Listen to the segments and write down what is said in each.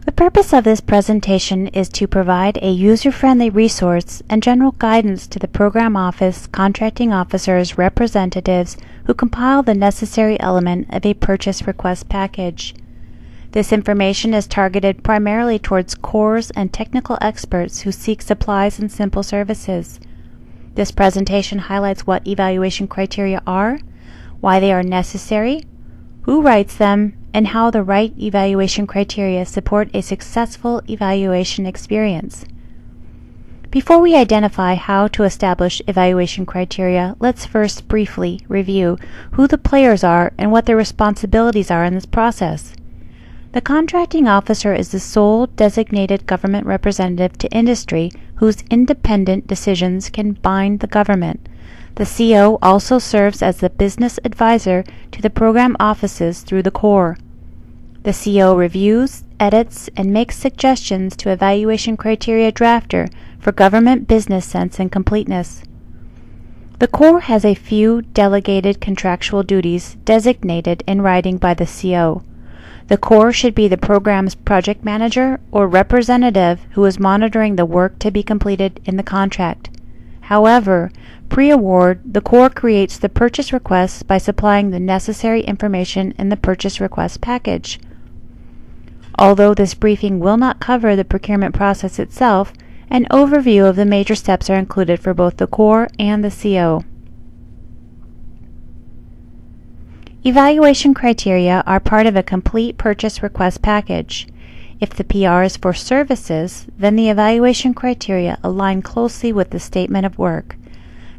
The purpose of this presentation is to provide a user-friendly resource and general guidance to the program office, contracting officers, representatives who compile the necessary element of a purchase request package. This information is targeted primarily towards cores and technical experts who seek supplies and simple services. This presentation highlights what evaluation criteria are, why they are necessary, who writes them, and how the right evaluation criteria support a successful evaluation experience. Before we identify how to establish evaluation criteria, let's first briefly review who the players are and what their responsibilities are in this process. The contracting officer is the sole designated government representative to industry whose independent decisions can bind the government. The CO also serves as the business advisor to the program offices through the core. The CO reviews, edits, and makes suggestions to evaluation criteria drafter for government business sense and completeness. The core has a few delegated contractual duties designated in writing by the CO. The core should be the program's project manager or representative who is monitoring the work to be completed in the contract. However, pre-award, the core creates the purchase request by supplying the necessary information in the purchase request package. Although this briefing will not cover the procurement process itself, an overview of the major steps are included for both the core and the CO. Evaluation criteria are part of a complete purchase request package. If the PR is for services, then the evaluation criteria align closely with the statement of work.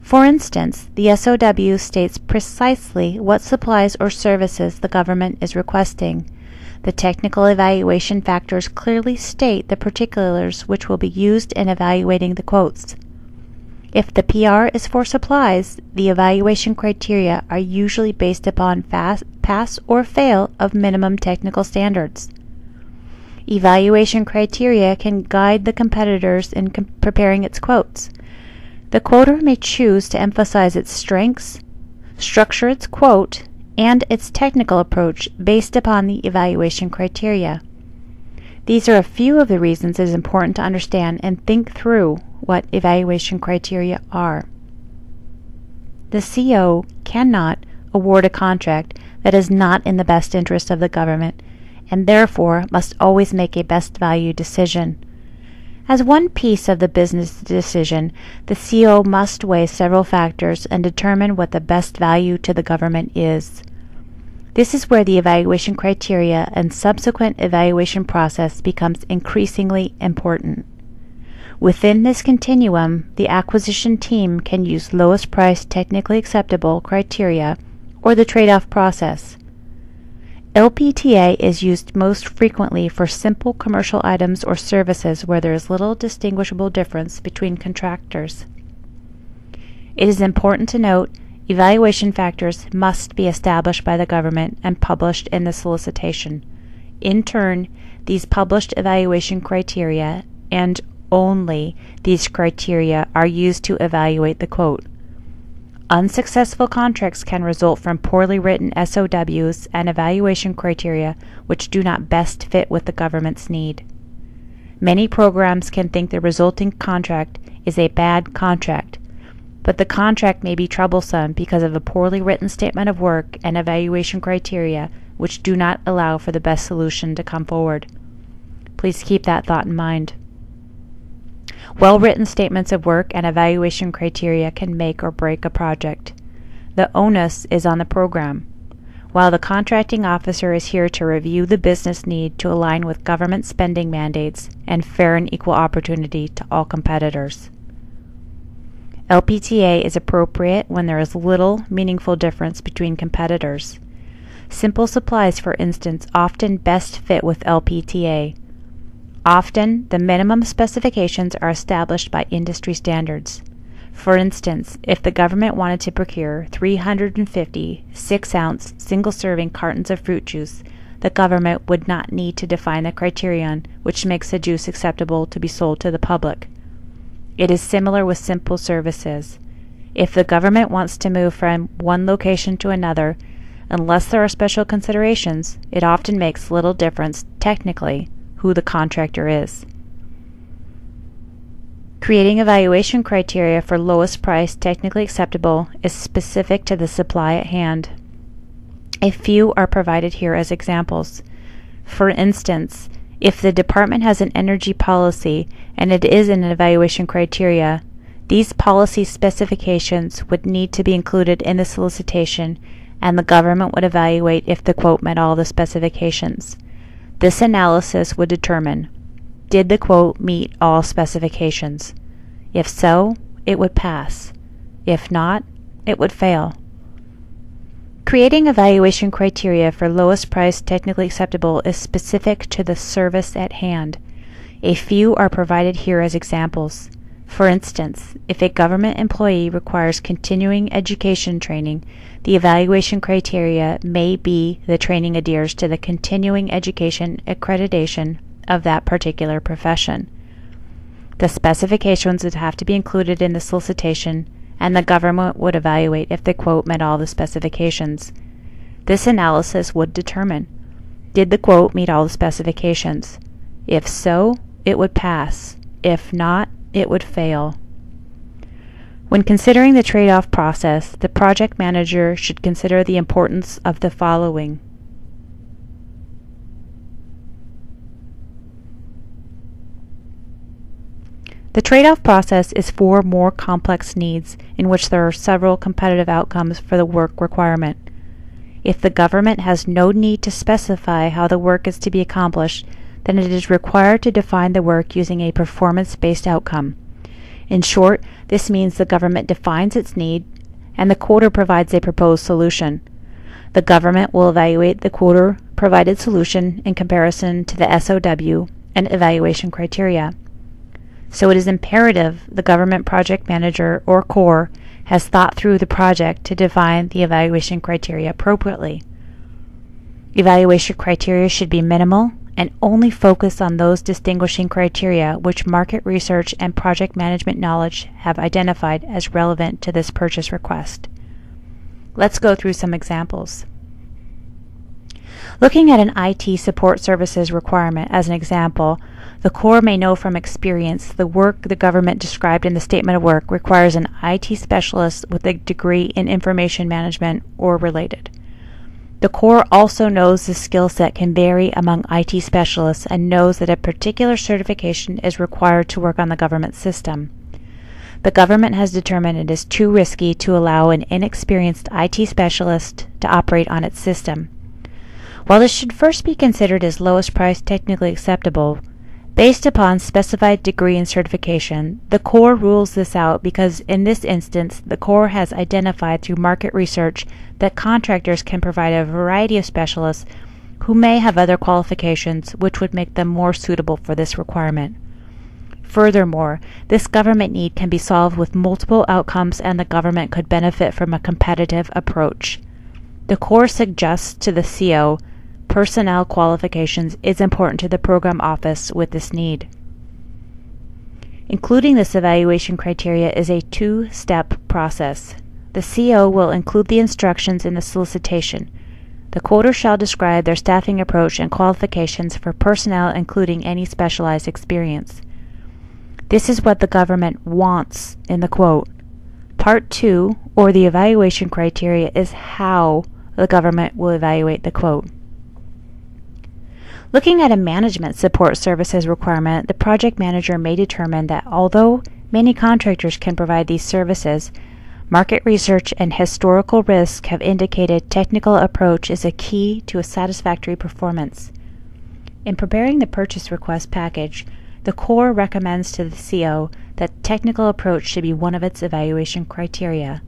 For instance, the SOW states precisely what supplies or services the government is requesting. The technical evaluation factors clearly state the particulars which will be used in evaluating the quotes. If the PR is for supplies, the evaluation criteria are usually based upon pass or fail of minimum technical standards. Evaluation criteria can guide the competitors in preparing its quotes. The quoter may choose to emphasize its strengths, structure its quote, and its technical approach based upon the evaluation criteria. These are a few of the reasons it is important to understand and think through what evaluation criteria are. The CO cannot award a contract that is not in the best interest of the government, and therefore must always make a best value decision. As one piece of the business decision, the CO must weigh several factors and determine what the best value to the government is. This is where the evaluation criteria and subsequent evaluation process becomes increasingly important. Within this continuum, the acquisition team can use lowest price technically acceptable criteria or the trade-off process. LPTA is used most frequently for simple commercial items or services where there is little distinguishable difference between contractors. It is important to note evaluation factors must be established by the government and published in the solicitation. In turn, these published evaluation criteria and only these criteria are used to evaluate the quote. Unsuccessful contracts can result from poorly written SOWs and evaluation criteria which do not best fit with the government's need. Many programs can think the resulting contract is a bad contract, but the contract may be troublesome because of a poorly written statement of work and evaluation criteria which do not allow for the best solution to come forward. Please keep that thought in mind. Well-written statements of work and evaluation criteria can make or break a project. The onus is on the program, while the contracting officer is here to review the business need to align with government spending mandates and fair and equal opportunity to all competitors. LPTA is appropriate when there is little meaningful difference between competitors. Simple supplies, for instance, often best fit with LPTA. Often, the minimum specifications are established by industry standards. For instance, if the government wanted to procure 350 6-ounce single-serving cartons of fruit juice, the government would not need to define the criterion which makes the juice acceptable to be sold to the public. It is similar with simple services. If the government wants to move from one location to another, unless there are special considerations, it often makes little difference technically who the contractor is. Creating evaluation criteria for lowest price technically acceptable is specific to the supply at hand. A few are provided here as examples. For instance, if the department has an energy policy and it is an evaluation criteria, these policy specifications would need to be included in the solicitation, and the government would evaluate if the quote met all the specifications. This analysis would determine, did the quote meet all specifications? If so, it would pass. If not, it would fail. Creating evaluation criteria for lowest price technically acceptable is specific to the service at hand. A few are provided here as examples. For instance, if a government employee requires continuing education training, the evaluation criteria may be the training adheres to the continuing education accreditation of that particular profession. The specifications would have to be included in the solicitation, and the government would evaluate if the quote met all the specifications. This analysis would determine, did the quote meet all the specifications? If so, it would pass. If not, it would fail. When considering the trade-off process, the project manager should consider the importance of the following. The trade-off process is for more complex needs in which there are several competitive outcomes for the work requirement. If the government has no need to specify how the work is to be accomplished, then it is required to define the work using a performance-based outcome. In short, this means the government defines its need and the quoter provides a proposed solution. The government will evaluate the quoter-provided solution in comparison to the SOW and evaluation criteria. So it is imperative the government project manager or CORE has thought through the project to define the evaluation criteria appropriately. Evaluation criteria should be minimal and only focus on those distinguishing criteria which market research and project management knowledge have identified as relevant to this purchase request. Let's go through some examples. Looking at an IT support services requirement as an example, the CORE may know from experience the work the government described in the statement of work requires an IT specialist with a degree in information management or related. The CORE also knows the skill set can vary among IT specialists and knows that a particular certification is required to work on the government system. The government has determined it is too risky to allow an inexperienced IT specialist to operate on its system. While this should first be considered as lowest price technically acceptable, based upon specified degree and certification, the CORE rules this out because in this instance the CORE has identified through market research that contractors can provide a variety of specialists who may have other qualifications which would make them more suitable for this requirement. Furthermore, this government need can be solved with multiple outcomes and the government could benefit from a competitive approach. The CORE suggests to the CO personnel qualifications is important to the program office with this need. Including this evaluation criteria is a two-step process. The CO will include the instructions in the solicitation. The quoter shall describe their staffing approach and qualifications for personnel including any specialized experience. This is what the government wants in the quote. Part 2, or the evaluation criteria, is how the government will evaluate the quote. Looking at a management support services requirement, the project manager may determine that although many contractors can provide these services, market research and historical risk have indicated technical approach is a key to a satisfactory performance. In preparing the purchase request package, the CORE recommends to the CO that technical approach should be one of its evaluation criteria.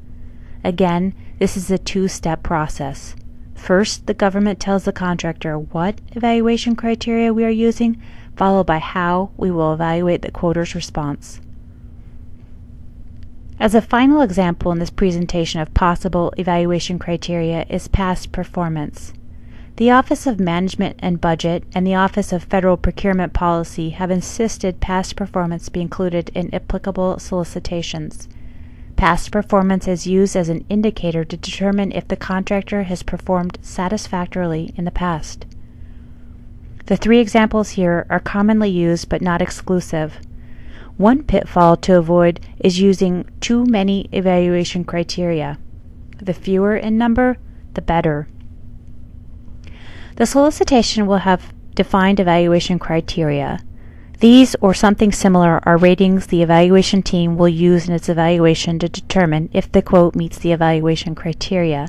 Again, this is a two-step process. First, the government tells the contractor what evaluation criteria we are using, followed by how we will evaluate the quoter's response. As a final example in this presentation of possible evaluation criteria is past performance. The Office of Management and Budget and the Office of Federal Procurement Policy have insisted past performance be included in applicable solicitations. Past performance is used as an indicator to determine if the contractor has performed satisfactorily in the past. The three examples here are commonly used but not exclusive. One pitfall to avoid is using too many evaluation criteria. The fewer in number, the better. The solicitation will have defined evaluation criteria. These or something similar are ratings the evaluation team will use in its evaluation to determine if the quote meets the evaluation criteria.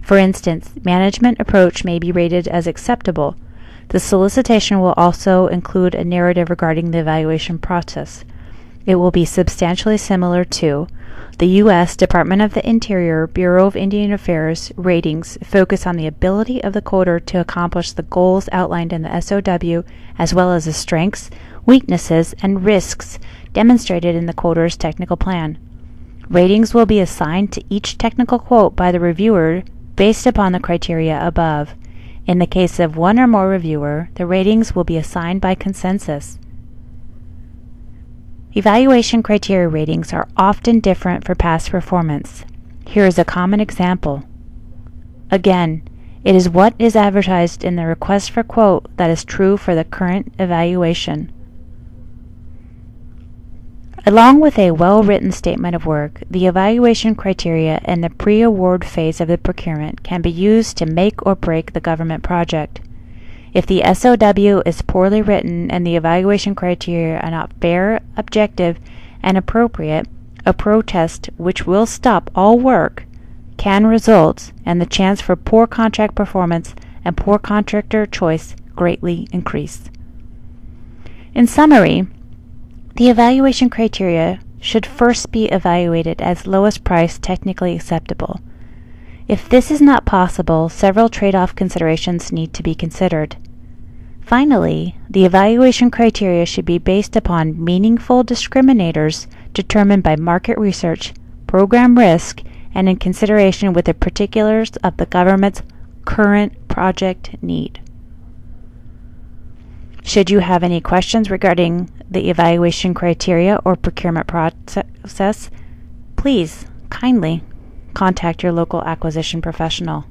For instance, management approach may be rated as acceptable. The solicitation will also include a narrative regarding the evaluation process. It will be substantially similar to the U.S. Department of the Interior Bureau of Indian Affairs ratings focus on the ability of the quoter to accomplish the goals outlined in the SOW, as well as the strengths, weaknesses, and risks demonstrated in the quoter's technical plan. Ratings will be assigned to each technical quote by the reviewer based upon the criteria above. In the case of one or more reviewer, the ratings will be assigned by consensus. Evaluation criteria ratings are often different for past performance. Here is a common example. Again, it is what is advertised in the request for quote that is true for the current evaluation. Along with a well-written statement of work, the evaluation criteria in the pre-award phase of the procurement can be used to make or break the government project. If the SOW is poorly written and the evaluation criteria are not fair, objective, and appropriate, a protest, which will stop all work, can result, and the chance for poor contract performance and poor contractor choice greatly increase. In summary, the evaluation criteria should first be evaluated as lowest price technically acceptable. If this is not possible, several trade-off considerations need to be considered. Finally, the evaluation criteria should be based upon meaningful discriminators determined by market research, program risk, and in consideration with the particulars of the government's current project need. Should you have any questions regarding the evaluation criteria or procurement process, please kindly contact your local acquisition professional.